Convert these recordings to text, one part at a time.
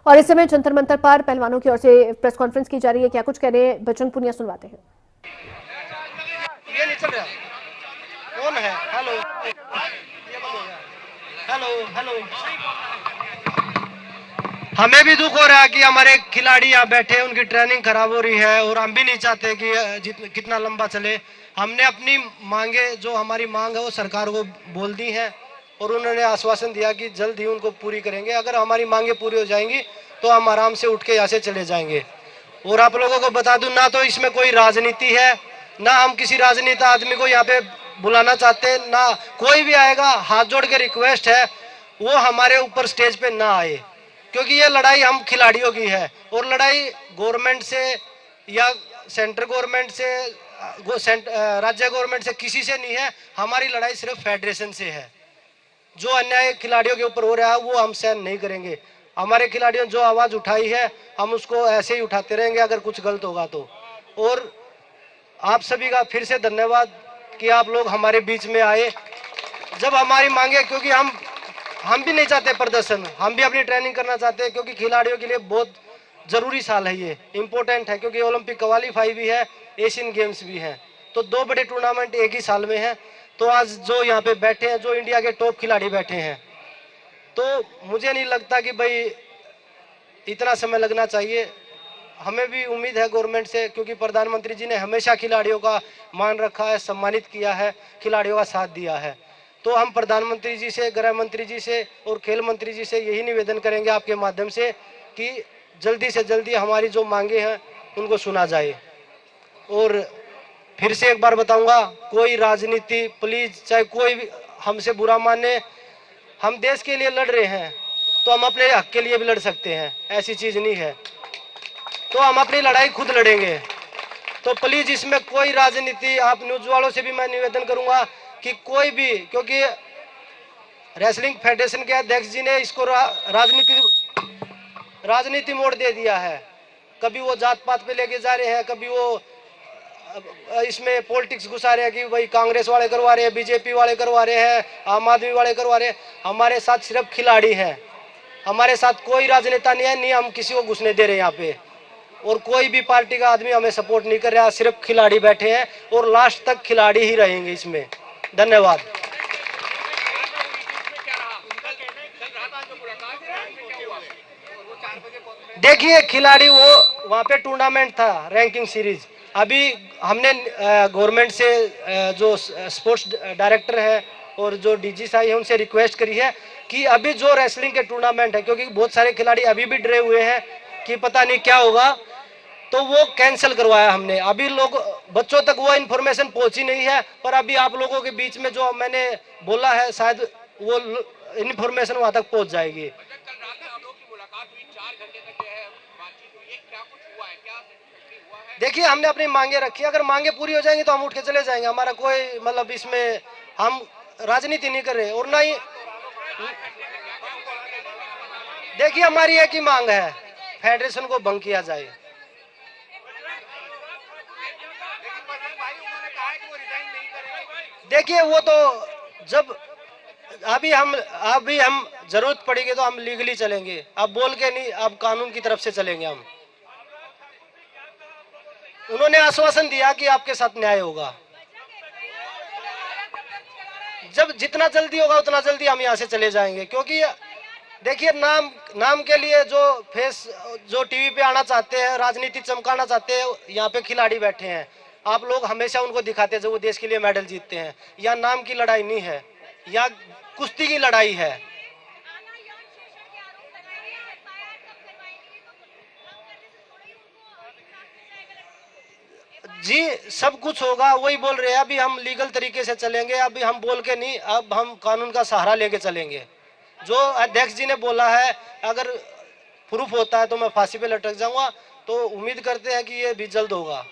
और इस समय जंतर मंतर पर पहलवानों की ओर से प्रेस कॉन्फ्रेंस की जा रही है। क्या कुछ कह रहे हैं बजरंग पुनिया, सुनवाते हैं। ये नहीं चल रहा। कौन है? Hello hello hello. हमें भी दुख हो रहा है कि हमारे खिलाड़ी यहाँ बैठे, उनकी ट्रेनिंग खराब हो रही है और हम भी नहीं चाहते कि कितना लंबा चले। हमने अपनी मांगे, जो हमारी मांग है वो सरकार को बोल दी है और उन्होंने आश्वासन दिया कि जल्द ही उनको पूरी करेंगे। अगर हमारी मांगे पूरी हो जाएंगी तो हम आराम से उठ के यहाँ से चले जाएंगे। और आप लोगों को बता दूं, ना तो इसमें कोई राजनीति है, ना हम किसी राजनीति आदमी को यहाँ पे बुलाना चाहते, ना कोई भी आएगा। हाथ जोड़ के रिक्वेस्ट है वो हमारे ऊपर स्टेज पे ना आए, क्योंकि ये लड़ाई हम खिलाड़ियों की है और लड़ाई गवर्नमेंट से या सेंट्रल गवर्नमेंट से, राज्य गवर्नमेंट से किसी से नहीं है। हमारी लड़ाई सिर्फ फेडरेशन से है। जो अन्याय खिलाड़ियों के ऊपर हो रहा है वो हम सहन नहीं करेंगे। हमारे खिलाड़ियों ने जो आवाज उठाई है हम उसको ऐसे ही उठाते रहेंगे अगर कुछ गलत होगा तो। और आप सभी का फिर से धन्यवाद कि आप लोग हमारे बीच में आए जब हमारी मांगे, क्योंकि हम भी नहीं चाहते प्रदर्शन, हम भी अपनी ट्रेनिंग करना चाहते हैं, क्योंकि खिलाड़ियों के लिए बहुत जरूरी साल है, ये इम्पोर्टेंट है, क्योंकि ओलंपिक क्वालिफाई भी है, एशियन गेम्स भी है, तो दो बड़े टूर्नामेंट एक ही साल में है। तो आज जो यहाँ पे बैठे हैं, जो इंडिया के टॉप खिलाड़ी बैठे हैं, तो मुझे नहीं लगता कि भाई इतना समय लगना चाहिए। हमें भी उम्मीद है गवर्नमेंट से, क्योंकि प्रधानमंत्री जी ने हमेशा खिलाड़ियों का मान रखा है, सम्मानित किया है, खिलाड़ियों का साथ दिया है। तो हम प्रधानमंत्री जी से, गृह मंत्री जी से और खेल मंत्री जी से यही निवेदन करेंगे आपके माध्यम से कि जल्दी से जल्दी हमारी जो मांगे हैं उनको सुना जाए। और फिर से एक बार बताऊंगा, कोई राजनीति प्लीज, चाहे कोई भी हमसे बुरा माने, हम देश के लिए लड़ रहे हैं तो हम अपने हक के लिए भी लड़ सकते हैं, ऐसी चीज नहीं है। तो हम अपनी लड़ाई खुद लड़ेंगे। तो प्लीज इसमें कोई राजनीति, आप न्यूज वालों से भी मैं निवेदन करूंगा कि कोई भी, क्योंकि रेसलिंग फेडरेशन के अध्यक्ष जी ने इसको राजनीति मोड़ दे दिया है। कभी वो जात पात पे लेके जा रहे हैं, कभी वो इसमें पॉलिटिक्स घुसा रहे हैं कि भाई कांग्रेस वाले करवा रहे हैं, बीजेपी वाले करवा रहे हैं, आम आदमी वाले करवा रहे हैं। हमारे साथ सिर्फ खिलाड़ी हैं, हमारे साथ कोई राजनेता नहीं है, नहीं हम किसी को घुसने दे रहे यहाँ पे। और कोई भी पार्टी का आदमी हमें सपोर्ट नहीं कर रहा, सिर्फ खिलाड़ी बैठे हैं और लास्ट तक खिलाड़ी ही रहेंगे इसमें। धन्यवाद। देखिए खिलाड़ी, वो वहाँ पे टूर्नामेंट था, रैंकिंग सीरीज। अभी हमने गवर्नमेंट से जो स्पोर्ट्स डायरेक्टर है और जो डीजी साहब है उनसे रिक्वेस्ट करी है कि अभी जो रेसलिंग के टूर्नामेंट है, क्योंकि बहुत सारे खिलाड़ी अभी भी डरे हुए हैं कि पता नहीं क्या होगा, तो वो कैंसिल करवाया हमने। अभी लोग, बच्चों तक वो इन्फॉर्मेशन पहुंची नहीं है, पर अभी आप लोगों के बीच में जो मैंने बोला है शायद वो इन्फॉर्मेशन वहां तक पहुंच जाएगी। देखिए हमने अपनी मांगे रखी, अगर मांगे पूरी हो जाएंगी तो हम उठ के चले जाएंगे। हमारा कोई मतलब इसमें हम राजनीति नहीं कर रहे और ना ही। देखिए हमारी एक ही मांग है, फेडरेशन को भंग किया जाए। देखिए वो तो जब अभी हम जरूरत पड़ेगी तो हम लीगली चलेंगे, अब बोल के नहीं, अब कानून की तरफ से चलेंगे हम। उन्होंने आश्वासन दिया कि आपके साथ न्याय होगा। जब जितना जल्दी होगा उतना जल्दी हम यहाँ से चले जाएंगे, क्योंकि देखिए नाम के लिए जो फेस, जो टीवी पे आना चाहते हैं, राजनीति चमकाना चाहते हैं, यहाँ पे खिलाड़ी बैठे हैं। आप लोग हमेशा उनको दिखाते हैं जो वो देश के लिए मेडल जीतते हैं। यहाँ नाम की लड़ाई नहीं है, यहाँ कुश्ती की लड़ाई है। जी सब कुछ होगा, वही बोल रहे हैं। अभी हम लीगल तरीके से चलेंगे, अभी हम बोल के नहीं, अब हम कानून का सहारा लेके चलेंगे। जो अध्यक्ष जी ने बोला है, अगर प्रूफ होता है तो मैं फांसी पे लटक जाऊंगा, तो उम्मीद करते हैं कि ये भी जल्द होगा।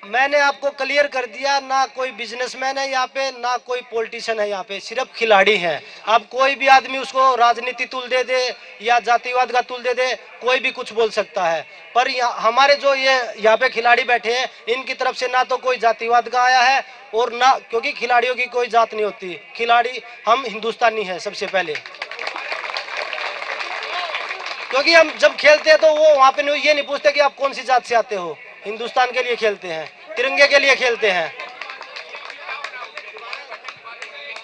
मैंने आपको क्लियर कर दिया, ना कोई बिजनेसमैन है यहाँ पे, ना कोई पॉलिटिशियन है यहाँ पे, सिर्फ खिलाड़ी हैं। अब कोई भी आदमी उसको राजनीति तुल दे दे या जातिवाद का तुल दे दे, कोई भी कुछ बोल सकता है। पर हमारे जो ये यहाँ पे खिलाड़ी बैठे हैं, इनकी तरफ से ना तो कोई जातिवाद का आया है और ना, क्योंकि खिलाड़ियों की कोई जात नहीं होती, खिलाड़ी हम हिंदुस्तानी हैं सबसे पहले। क्योंकि हम जब खेलते हैं तो वो वहाँ पे ये नहीं पूछते कि आप कौन सी जात से आते हो, हिंदुस्तान के लिए खेलते हैं, तिरंगे के लिए खेलते हैं।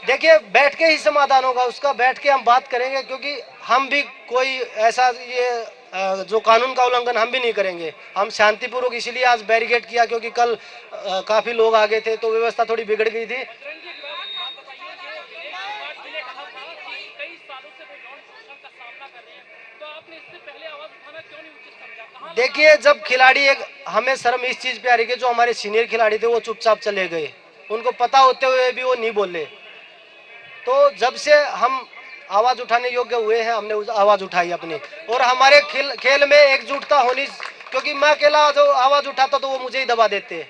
देखिए बैठ के ही समाधान होगा उसका, बैठ के हम बात करेंगे, क्योंकि हम भी कोई ऐसा ये जो कानून का उल्लंघन हम भी नहीं करेंगे। हम शांतिपूर्वक इसीलिए आज बैरिकेड किया, क्योंकि कल काफी लोग आ गए थे तो व्यवस्था थोड़ी बिगड़ गई थी। देखिए जब खिलाड़ी एक, हमें शर्म इस चीज पे आ रही है, जो हमारे सीनियर खिलाड़ी थे वो चुपचाप चले गए, उनको पता होते हुए भी वो नहीं बोले। तो जब से हम आवाज उठाने योग्य हुए हैं, हमने आवाज उठाई अपनी, और हमारे खेल में एकजुटता होनी, क्योंकि मैं अकेला जो आवाज उठाता तो वो मुझे ही दबा देते।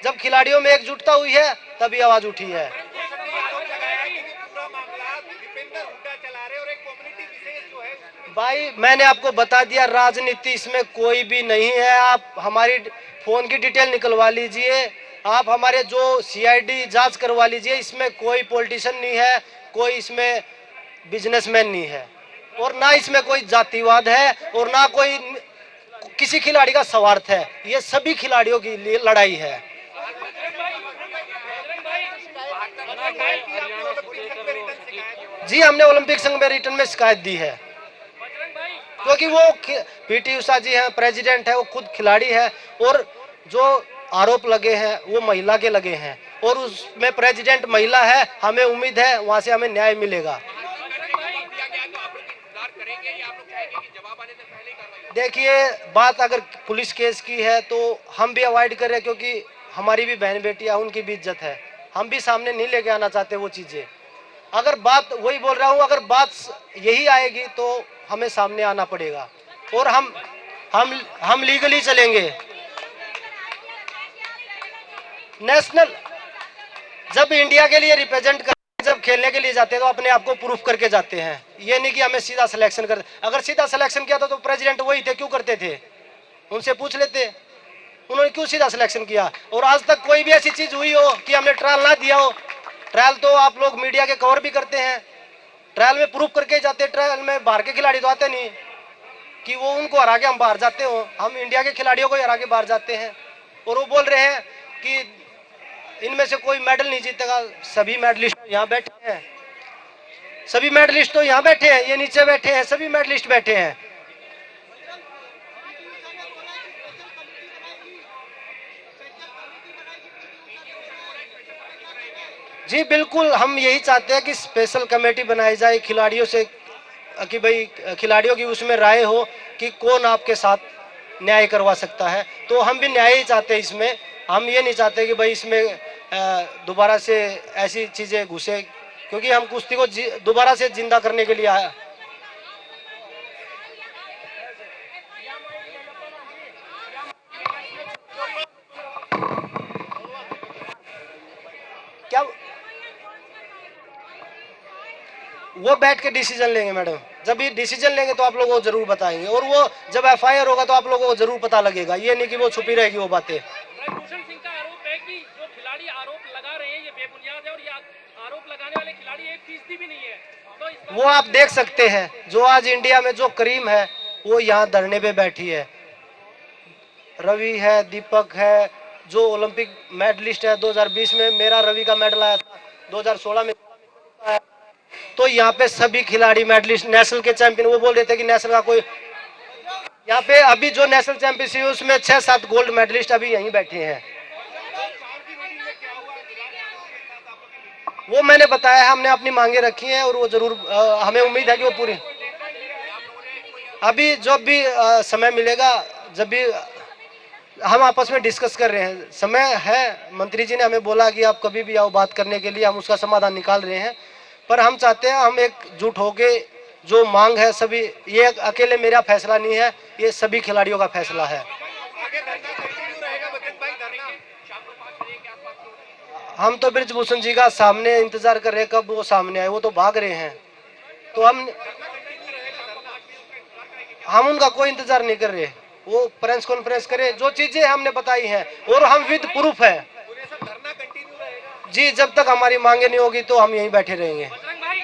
जब खिलाड़ियों में एकजुटता हुई है तभी आवाज उठी है। भाई मैंने आपको बता दिया, राजनीति इसमें कोई भी नहीं है। आप हमारी फोन की डिटेल निकलवा लीजिए, आप हमारे जो सीआईडी जांच करवा लीजिए, इसमें कोई पॉलिटिशियन नहीं है, कोई इसमें बिजनेसमैन नहीं है, और ना इसमें कोई जातिवाद है, और ना कोई किसी खिलाड़ी का स्वार्थ है। ये सभी खिलाड़ियों की लिए लड़ाई है। जी हमने ओलंपिक संघ में रिटर्न में शिकायत दी है, क्योंकि वो पीटी उषा जी हैं, प्रेसिडेंट है, वो खुद खिलाड़ी है, और जो आरोप लगे हैं वो महिला के लगे हैं, और उसमें प्रेसिडेंट महिला है। हमें उम्मीद है वहां से हमें न्याय मिलेगा। देखिए बात अगर पुलिस केस की है तो हम भी अवॉइड कर रहे हैं, क्योंकि हमारी भी बहन बेटियां, उनकी भी इज्जत है, हम भी सामने नहीं लेके आना चाहते वो चीजें। अगर बात, वही बोल रहा हूँ, अगर बात यही आएगी तो हमें सामने आना पड़ेगा, और हम लीगली चलेंगे। नेशनल जब इंडिया के लिए रिप्रेजेंट कर, जब खेलने के लिए जाते हैं तो अपने आप को प्रूफ करके जाते हैं, ये नहीं कि हमें सीधा सिलेक्शन कर। अगर सीधा सिलेक्शन किया था तो प्रेसिडेंट वही थे, क्यों करते थे, उनसे पूछ लेते, उन्होंने क्यों सीधा सिलेक्शन किया। और आज तक कोई भी ऐसी चीज हुई हो कि हमने ट्रायल ना दिया हो। ट्रायल तो आप लोग मीडिया के कवर भी करते हैं, ट्रायल में प्रूफ करके जाते। ट्रायल में बाहर के खिलाड़ी तो आते नहीं कि वो उनको हरा के हम बाहर जाते हो, हम इंडिया के खिलाड़ियों को हरा के बाहर जाते हैं। और वो बोल रहे हैं कि इनमें से कोई मेडल नहीं जीतेगा। सभी मेडलिस्ट यहाँ बैठे हैं, सभी मेडलिस्ट तो यहाँ बैठे हैं, ये नीचे बैठे हैं, सभी मेडलिस्ट बैठे हैं। जी बिल्कुल, हम यही चाहते हैं कि स्पेशल कमेटी बनाई जाए खिलाड़ियों से, कि भाई खिलाड़ियों की उसमें राय हो कि कौन आपके साथ न्याय करवा सकता है। तो हम भी न्याय ही चाहते हैं इसमें, हम ये नहीं चाहते कि भाई इसमें दोबारा से ऐसी चीजें घुसे, क्योंकि हम कुश्ती को दोबारा से जिंदा करने के लिए आया। क्या वो बैठ के डिसीजन लेंगे मैडम, जब ये डिसीजन लेंगे तो आप लोगों को जरूर बताएंगे, और वो जब एफआईआर होगा तो आप लोगों को जरूर पता लगेगा, ये नहीं कि वो छुपी रहेगी वो बातें। भूषण सिंह का आरोप है कि जो खिलाड़ी आरोप लगा रहे हैं ये बेबुनियाद है, और ये आरोप लगाने वाले खिलाड़ी 1% भी नहीं है। तो वो आप देख सकते हैं, जो आज इंडिया में जो करीम है वो यहाँ धरने पे बैठी है, रवि है, दीपक है, जो ओलंपिक मेडलिस्ट है। 2020 में मेरा रवि का मेडल आया था, 2016 में आया। तो यहाँ पे सभी खिलाड़ी मेडलिस्ट, नेशनल के चैंपियन, वो बोल रहे थे कि नेशनल का कोई, यहाँ पे अभी जो नेशनल चैंपियनशिप है उसमें 6-7 गोल्ड मेडलिस्ट अभी यहीं बैठे हैं। वो मैंने बताया, हमने अपनी मांगे रखी हैं, और वो जरूर हमें उम्मीद है कि वो पूरी, अभी जब भी समय मिलेगा, जब भी हम आपस में डिस्कस कर रहे हैं, समय है। मंत्री जी ने हमें बोला कि आप कभी भी आओ बात करने के लिए, हम उसका समाधान निकाल रहे हैं। पर हम चाहते हैं हम एकजुट होके जो मांग है सभी, ये अकेले मेरा फैसला नहीं है, ये सभी खिलाड़ियों का फैसला है। हम तो ब्रिजभूषण जी का सामने इंतजार कर रहे हैं, कब वो सामने आए। वो तो भाग रहे हैं, तो हम उनका कोई इंतजार नहीं कर रहे। वो प्रेस कॉन्फ्रेंस करे, जो चीजें हमने बताई हैं और हम विद प्रूफ है जी। जब तक हमारी मांगे नहीं होगी तो हम यहीं बैठे रहेंगे। बजरंग भाई,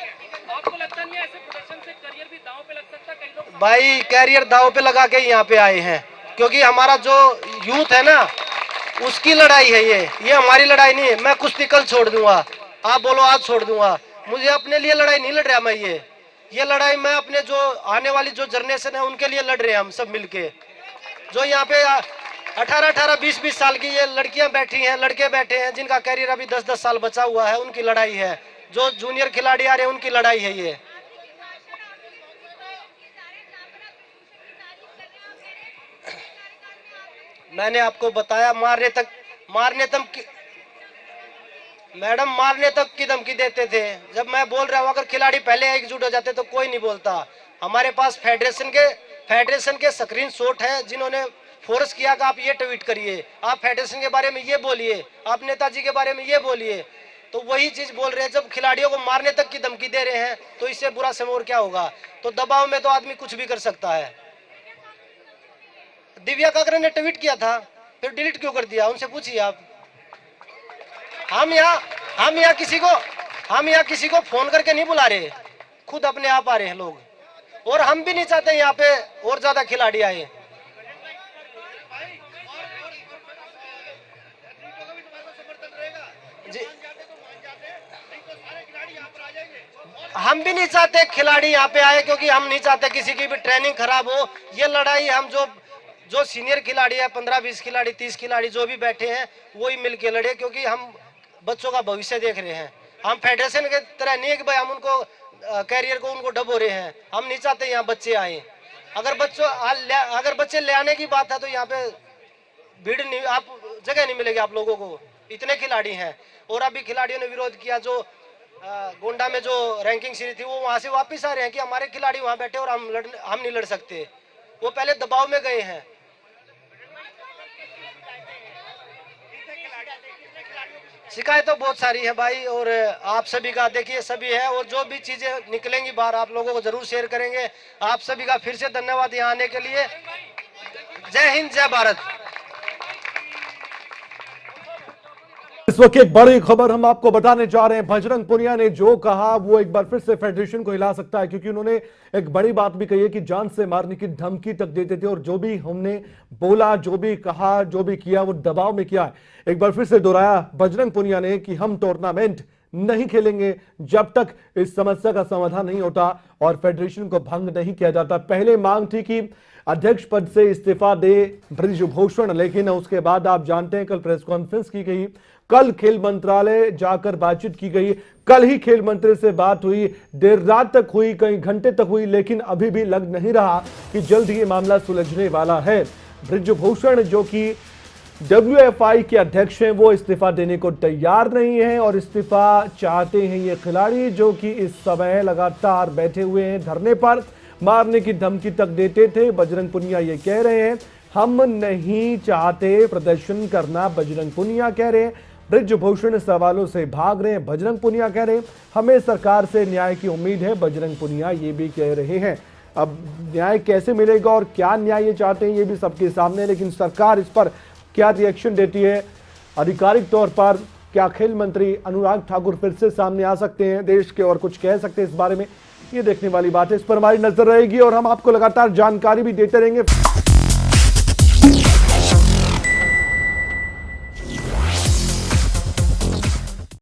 आपको लगता नहीं है ऐसे प्रदर्शन से करियर भी दांव पे लग सकता है? कई लोग भाई कैरियर दांव पे लगा के यहाँ पे आए हैं, क्योंकि हमारा जो यूथ है ना, उसकी लड़ाई है ये हमारी लड़ाई नहीं है। मैं कुश्ती कल छोड़ दूंगा, आप बोलो आज छोड़ दूंगा, मुझे अपने लिए लड़ाई नहीं लड़ रहा मैं। ये लड़ाई मैं अपने जो आने वाली जो जनरेशन है उनके लिए लड़ रहे हैं हम सब मिलके। जो यहाँ पे 18-18, 20-20 साल की ये लड़कियां बैठी हैं, लड़के बैठे हैं, जिनका कैरियर अभी 10-10 साल बचा हुआ है, उनकी लड़ाई है। जो जूनियर खिलाड़ी आ रहे हैं उनकी लड़ाई है ये। मैंने आपको बताया, मारने तक मैडम मारने तक की धमकी देते थे। जब मैं बोल रहा हूँ अगर खिलाड़ी पहले एकजुट हो जाते तो कोई नहीं बोलता। हमारे पास फेडरेशन के स्क्रीनशॉट है, जिन्होंने फोर्स किया कि आप ये ट्वीट करिए, आप फेडरेशन के बारे में ये बोलिए, आप नेताजी के बारे में ये बोलिए। तो वही चीज बोल रहे हैं। जब खिलाड़ियों को मारने तक की धमकी दे रहे हैं तो इससे बुरा समय और क्या होगा। तो दबाव में तो आदमी कुछ भी कर सकता है। दिव्या काकरे ने ट्वीट किया था, फिर डिलीट क्यों कर दिया, उनसे पूछिए आप। हम यहाँ किसी को फोन करके नहीं बुला रहे, खुद अपने आप आ रहे हैं लोग। और हम भी नहीं चाहते यहाँ पे और ज्यादा खिलाड़ी आए। जी, हम भी नहीं चाहते खिलाड़ी यहाँ पे आए, क्योंकि हम नहीं चाहते किसी की भी ट्रेनिंग खराब हो। ये लड़ाई हम जो सीनियर खिलाड़ी है, 15-20 खिलाड़ी, 30 खिलाड़ी जो भी बैठे हैं, वही मिलके लड़े, क्योंकि हम बच्चों का भविष्य देख रहे हैं। हम फेडरेशन के तरह नहीं है कि भाई हम उनको कैरियर को उनको डबो रहे हैं। हम नहीं चाहते यहाँ बच्चे आए। अगर बच्चे ले आने की बात है तो यहाँ पे भीड़ नहीं, आप जगह नहीं मिलेगी आप लोगों को, इतने खिलाड़ी हैं। और अभी खिलाड़ियों ने विरोध किया, जो गोंडा में जो रैंकिंग सीरीज थी, वो वहां से वापस आ रहे हैं कि हमारे खिलाड़ी वहां बैठे और हम नहीं लड़ सकते। वो पहले दबाव में गए हैं। शिकायत तो बहुत सारी है भाई, और आप सभी का देखिए सभी है, और जो भी चीजें निकलेंगी बाहर आप लोगों को जरूर शेयर करेंगे। आप सभी का फिर से धन्यवाद यहाँ आने के लिए। जय हिंद, जय भारत। इस वक्त एक बड़ी खबर हम आपको बताने जा रहे हैं। बजरंग पुनिया ने जो कहा वो एक बार फिर से फेडरेशन को हिला सकता है, क्योंकि उन्होंने एक बड़ी बात भी कही है कि जान से मारने की धमकी तक देते थे, और जो भी हमने बोला, जो भी कहा, जो भी किया, वो दबाव में किया है। एक बार फिर से दोहराया बजरंग पुनिया ने कि हम टूर्नामेंट नहीं खेलेंगे जब तक इस समस्या का समाधान नहीं होता और फेडरेशन को भंग नहीं किया जाता। पहले मांग थी कि अध्यक्ष पद से इस्तीफा दे ब्रिजभूषण, लेकिन उसके बाद आप जानते हैं कल प्रेस कॉन्फ्रेंस की गई, कल खेल मंत्रालय जाकर बातचीत की गई, कल ही खेल मंत्री से बात हुई, देर रात तक हुई, कई घंटे तक हुई, लेकिन अभी भी लग नहीं रहा कि जल्द ही ये मामला सुलझने वाला है। ब्रिजभूषण जो कि WFI के अध्यक्ष हैं, वो इस्तीफा देने को तैयार नहीं है, और इस्तीफा चाहते हैं ये खिलाड़ी जो कि इस समय लगातार बैठे हुए हैं धरने पर, मारने की धमकी तक देते थे। बजरंग पुनिया ये कह रहे हैं हम नहीं चाहते प्रदर्शन करना, बजरंग पुनिया कह रहे हैं। ब्रिजभूषण सवालों से भाग रहे हैं, बजरंग पुनिया कह रहे हैं हमें सरकार से न्याय की उम्मीद है, बजरंग पुनिया ये भी कह रहे हैं। अब न्याय कैसे मिलेगा और क्या न्याय ये चाहते हैं ये भी सबके सामने, लेकिन सरकार इस पर क्या रिएक्शन देती है आधिकारिक तौर पर, क्या खेल मंत्री अनुराग ठाकुर फिर से सामने आ सकते हैं देश के और कुछ कह सकते हैं इस बारे में, ये देखने वाली बात है। इस पर हमारी नजर रहेगी और हम आपको लगातार जानकारी भी देते रहेंगे।